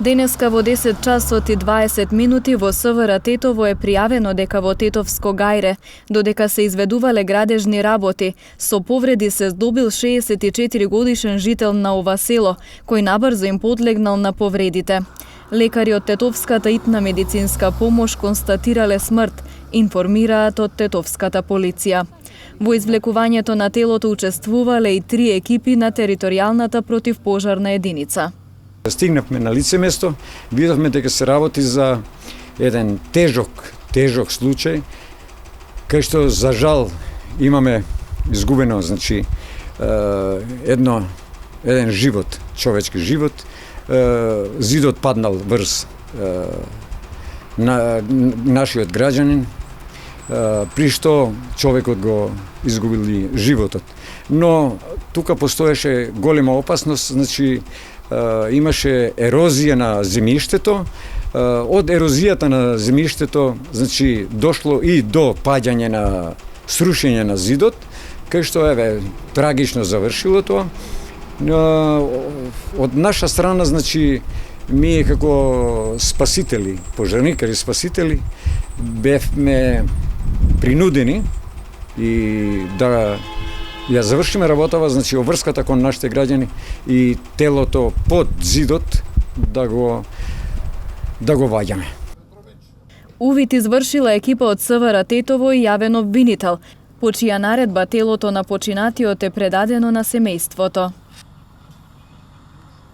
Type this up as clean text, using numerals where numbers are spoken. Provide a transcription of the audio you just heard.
Денеска во 10 часот и 20 минути во СВР Тетово е пријавено дека во Тетовско гајре, додека се изведувале градежни работи, со повреди се здобил 64 годишен жител на ова село, кој набрзо им подлегнал на повредите. Лекари од Тетовската итна медицинска помош констатирале смрт, информираат од Тетовската полиција. Во извлекувањето на телото учествувале и 3 екипи на територијалната противпожарна единица. Стигнавме на лице место, видовме дека се работи за еден тежок случај, кај што за жал имаме изгубено, еден живот, човечки живот, зидот паднал врз на нашиот граѓанин, при што човекот го изгубил животот. Но тука постоеше голема опасност, имаше ерозија на земјиштето. Од ерозијата на земјиштето, дошло и до паѓање на срушење на зидот, кај што трагично завршило тоа. Од наша страна, ние како спасители, пожарникари спасители, бевме принудени и да ја завршиме работава, обврската кон нашите граѓани и телото под зидот да го ваѓаме. Увид извршила екипа од СВР Тетово и јавен обвинител, по чија наредба телото на починатиот е предадено на семејството.